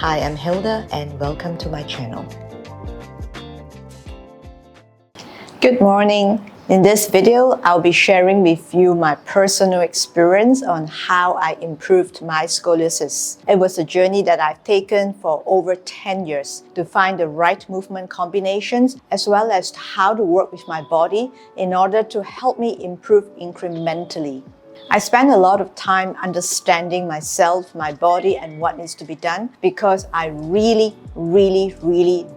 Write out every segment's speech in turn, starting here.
Hi, I'm Hilda and welcome to my channel. Good morning. In this video, I'll be sharing with you my personal experience on how I improved my scoliosis. It was a journey that I've taken for over 10 years to find the right movement combinations as well as how to work with my body in order to help me improve incrementally. I spent a lot of time understanding myself, my body, and what needs to be done because I really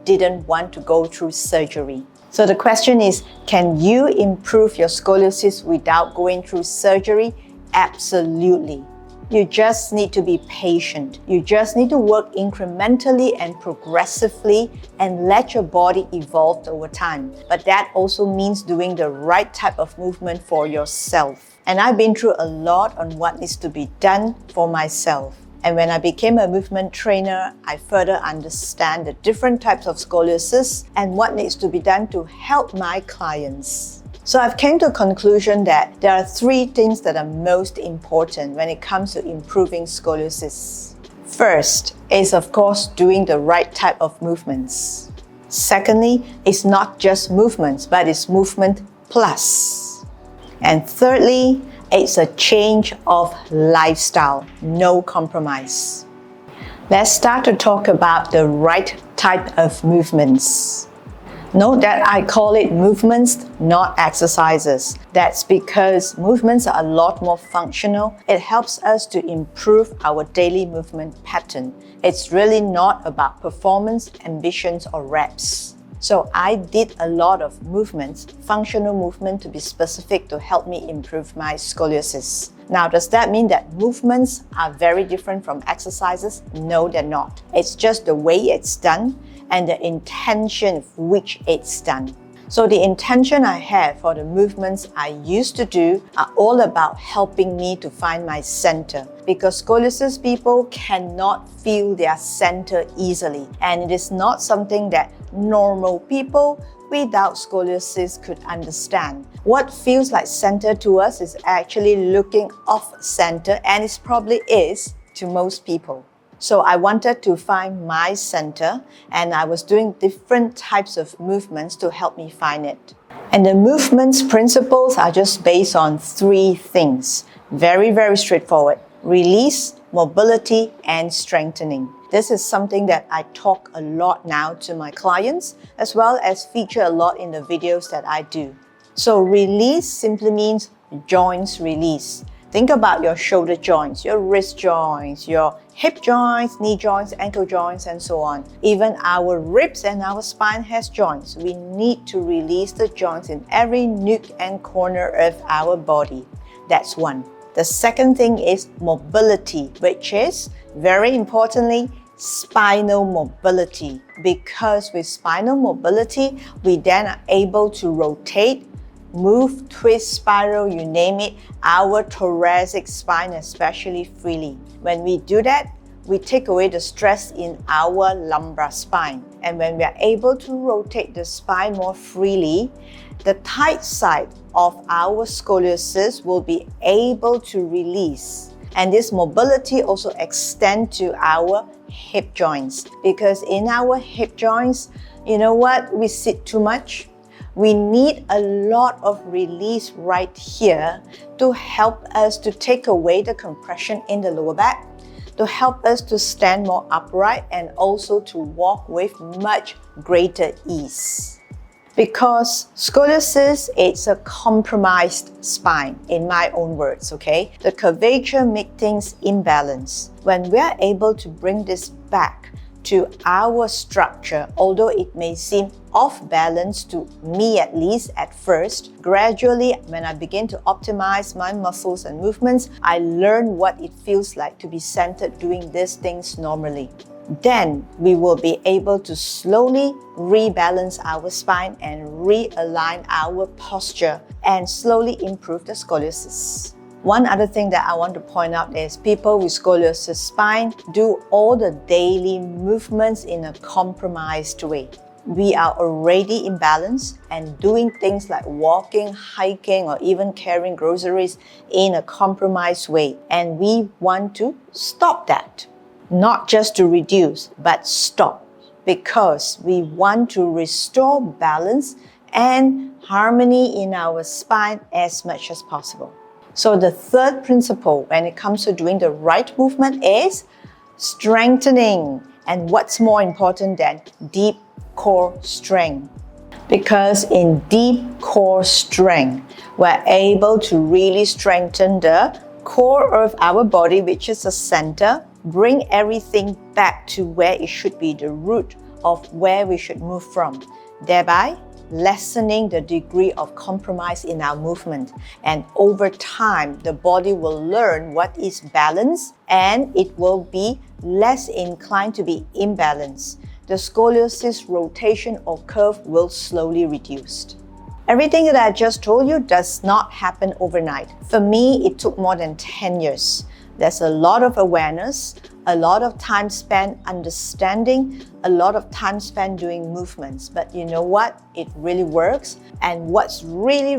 didn't want to go through surgery. So the question is, can you improve your scoliosis without going through surgery? Absolutely. You just need to be patient. You just need to work incrementally and progressively and let your body evolve over time. But that also means doing the right type of movement for yourself. And I've been through a lot on what needs to be done for myself. And when I became a movement trainer, I further understand the different types of scoliosis and what needs to be done to help my clients. So I've came to a conclusion that there are 3 things that are most important when it comes to improving scoliosis. First is, of course, doing the right type of movements. Secondly, it's not just movements, but it's movement plus. And thirdly, it's a change of lifestyle, no compromise. Let's start to talk about the right type of movements. Note that I call it movements, not exercises. That's because movements are a lot more functional. It helps us to improve our daily movement pattern. It's really not about performance, ambitions, or reps. So I did a lot of movements, functional movement to be specific, to help me improve my scoliosis. Now, does that mean that movements are very different from exercises? No, they're not. It's just the way it's done and the intention with which it's done. So the intention I have for the movements I used to do are all about helping me to find my center, because scoliosis people cannot feel their center easily, and it is not something that normal people without scoliosis could understand. What feels like center to us is actually looking off center, and it probably is to most people. So I wanted to find my center, and I was doing different types of movements to help me find it. And the movements principles are just based on 3 things. Very straightforward. Release, mobility, and strengthening. This is something that I talk a lot now to my clients, as well as feature a lot in the videos that I do. So release simply means joints release. Think about your shoulder joints, your wrist joints, your hip joints, knee joints, ankle joints, and so on. Even our ribs and our spine has joints. We need to release the joints in every nook and corner of our body. That's one. The second thing is mobility, which is, very importantly, spinal mobility. Because with spinal mobility, we then are able to rotate, move, twist, spiral, you name it, our thoracic spine especially freely. When we do that, we take away the stress in our lumbar spine. And when we are able to rotate the spine more freely, the tight side of our scoliosis will be able to release. And this mobility also extends to our hip joints. Because in our hip joints, you know what? We sit too much. We need a lot of release right here to help us to take away the compression in the lower back, to help us to stand more upright, and also to walk with much greater ease. Because scoliosis is a compromised spine, in my own words, okay? The curvature makes things imbalanced. When we are able to bring this back to our structure, although it may seem off balance to me at least at first, gradually when I begin to optimize my muscles and movements, I learn what it feels like to be centered doing these things normally. Then we will be able to slowly rebalance our spine and realign our posture and slowly improve the scoliosis. One other thing that I want to point out is people with scoliosis spine do all the daily movements in a compromised way. We are already imbalanced and doing things like walking, hiking, or even carrying groceries in a compromised way. And we want to stop that. not just to reduce, but stop, because we want to restore balance and harmony in our spine as much as possible. So the third principle when it comes to doing the right movement is strengthening. And what's more important than deep core strength? Because in deep core strength, we're able to really strengthen the core of our body, which is the center, bring everything back to where it should be, the root of where we should move from, thereby lessening the degree of compromise in our movement. And over time, the body will learn what is balance and it will be less inclined to be imbalanced. The scoliosis rotation or curve will slowly reduce. Everything that I just told you does not happen overnight. For me, it took more than 10 years. There's a lot of awareness, a lot of time spent understanding, a lot of time spent doing movements. But you know what? It really works. And what's really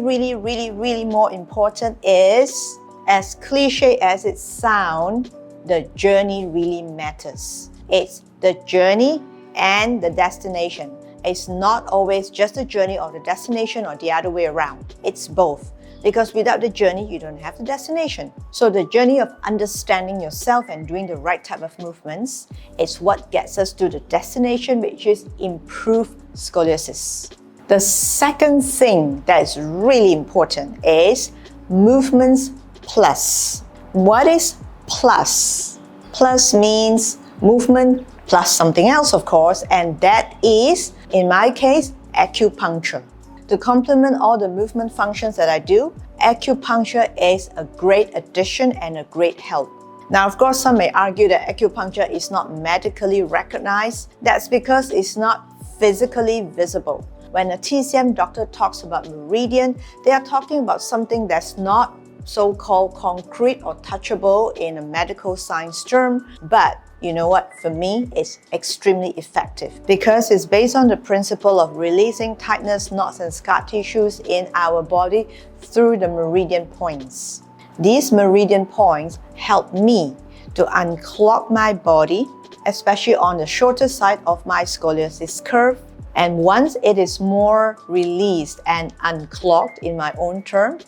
more important is, as cliche as it sounds, the journey really matters. It's the journey and the destination. It's not always just the journey or the destination or the other way around. It's both. Because without the journey, you don't have the destination. So the journey of understanding yourself and doing the right type of movements is what gets us to the destination, which is improved scoliosis. The second thing that is really important is movements plus. What is plus? Plus means movement plus something else, of course, and that is, in my case, acupuncture. To complement all the movement functions that I do, acupuncture is a great addition and a great help. Now, of course, some may argue that acupuncture is not medically recognized. That's because it's not physically visible. When a TCM doctor talks about meridian, they are talking about something that's not so-called concrete or touchable in a medical science term, but you know what? For me, it's extremely effective because it's based on the principle of releasing tightness, knots, and scar tissues in our body through the meridian points. These meridian points help me to unclog my body, especially on the shorter side of my scoliosis curve. And once it is more released and unclogged in my own term,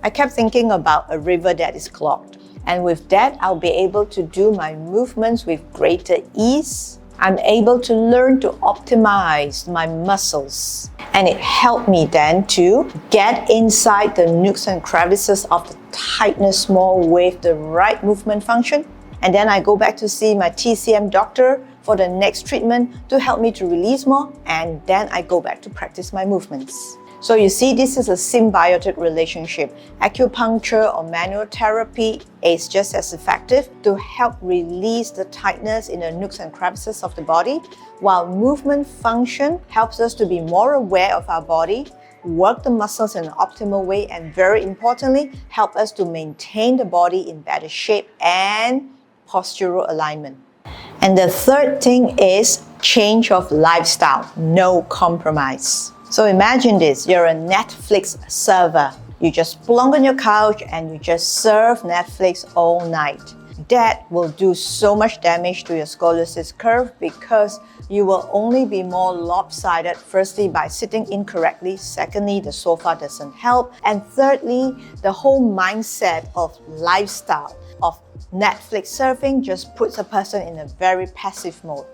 I kept thinking about a river that is clogged. And with that, I'll be able to do my movements with greater ease. I'm able to learn to optimize my muscles. And it helped me then to get inside the nooks and crevices of the tightness more with the right movement function. And then I go back to see my TCM doctor for the next treatment to help me to release more. And then I go back to practice my movements. So you see, this is a symbiotic relationship. Acupuncture or manual therapy is just as effective to help release the tightness in the nooks and crevices of the body, while movement function helps us to be more aware of our body, work the muscles in an optimal way, and very importantly, help us to maintain the body in better shape and postural alignment. And the third thing is change of lifestyle, no compromise. So imagine this, you're a Netflix server. You just plonk on your couch and you just serve Netflix all night. That will do so much damage to your scoliosis curve because you will only be more lopsided, firstly by sitting incorrectly, secondly the sofa doesn't help, and thirdly the whole mindset of lifestyle of Netflix surfing just puts a person in a very passive mode.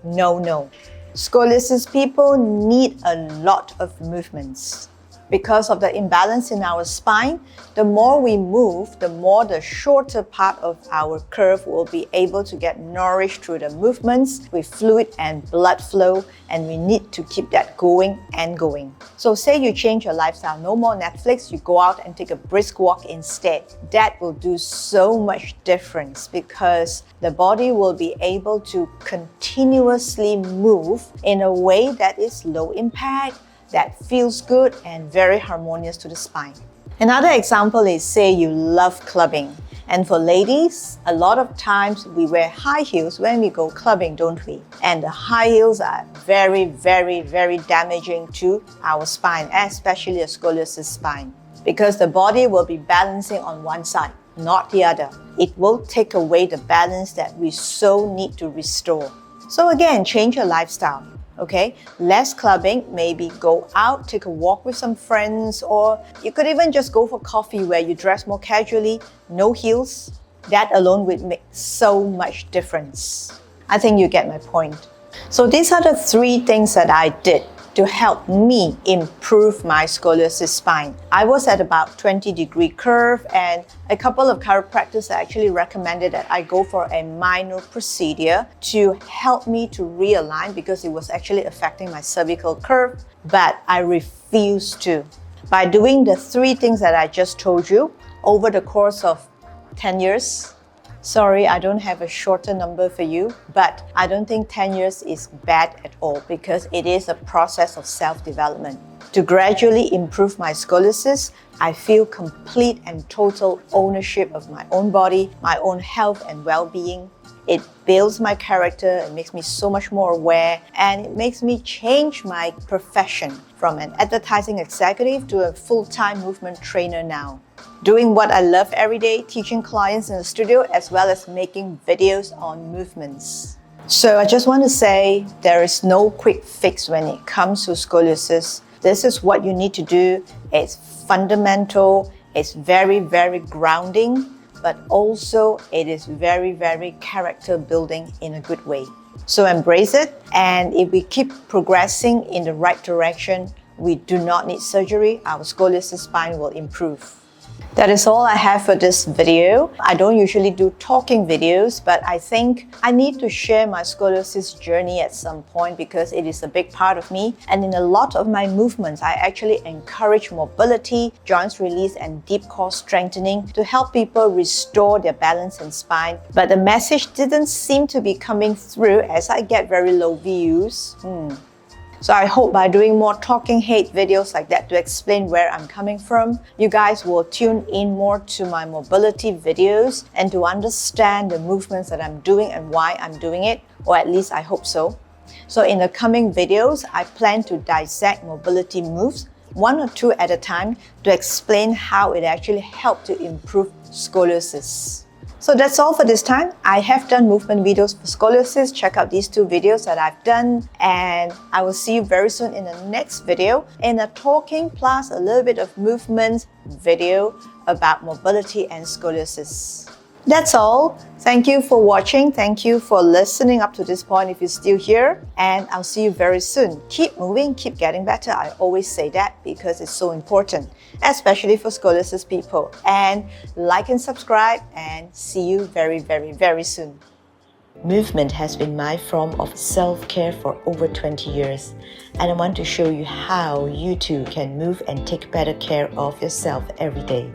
No. Scoliosis people need a lot of movements. Because of the imbalance in our spine, the more we move, the more the shorter part of our curve will be able to get nourished through the movements with fluid and blood flow, and we need to keep that going and going. So say you change your lifestyle, no more Netflix, you go out and take a brisk walk instead. That will do so much difference because the body will be able to continuously move in a way that is low impact, that feels good and very harmonious to the spine. Another example is, say you love clubbing. And for ladies, a lot of times we wear high heels when we go clubbing, don't we? And the high heels are very damaging to our spine, especially a scoliosis spine, because the body will be balancing on one side, not the other. It will take away the balance that we so need to restore. So again, change your lifestyle. Okay, less clubbing, maybe go out, take a walk with some friends, or you could even just go for coffee where you dress more casually, no heels. That alone would make so much difference. I think you get my point. So these are the 3 things that I did to help me improve my scoliosis spine. I was at about 20-degree curve, and a couple of chiropractors actually recommended that I go for a minor procedure to help me to realign because it was actually affecting my cervical curve, but I refused to. By doing the 3 things that I just told you over the course of 10 years, sorry, I don't have a shorter number for you, but I don't think 10 years is bad at all because it is a process of self-development. To gradually improve my scoliosis, I feel complete and total ownership of my own body, my own health and well-being. It builds my character, it makes me so much more aware, and it makes me change my profession from an advertising executive to a full-time movement trainer now. Doing what I love every day, teaching clients in the studio, as well as making videos on movements. So I just want to say there is no quick fix when it comes to scoliosis. This is what you need to do. It's fundamental, it's very, very grounding, but also it is very, very character building in a good way. So embrace it, and if we keep progressing in the right direction, we do not need surgery, our scoliosis spine will improve. That is all I have for this video. I don't usually do talking videos, but I think I need to share my scoliosis journey at some point because it is a big part of me. And in a lot of my movements, I actually encourage mobility, joints release, and deep core strengthening to help people restore their balance and spine. But the message didn't seem to be coming through as I get very low views. So I hope by doing more talking head videos like that to explain where I'm coming from, you guys will tune in more to my mobility videos and to understand the movements that I'm doing and why I'm doing it, or at least I hope so. So in the coming videos, I plan to dissect mobility moves, 1 or 2 at a time, to explain how it actually helped to improve scoliosis. So that's all for this time. I have done movement videos for scoliosis. Check out these 2 videos that I've done, and I will see you very soon in the next video in a talking plus a little bit of movement video about mobility and scoliosis. That's all. Thank you for watching. Thank you for listening up to this point if you're still here, and I'll see you very soon. Keep moving, keep getting better. I always say that because it's so important, especially for scoliosis people. And like and subscribe, and see you very, very, very soon. Movement has been my form of self-care for over 20 years, and I want to show you how you too can move and take better care of yourself every day.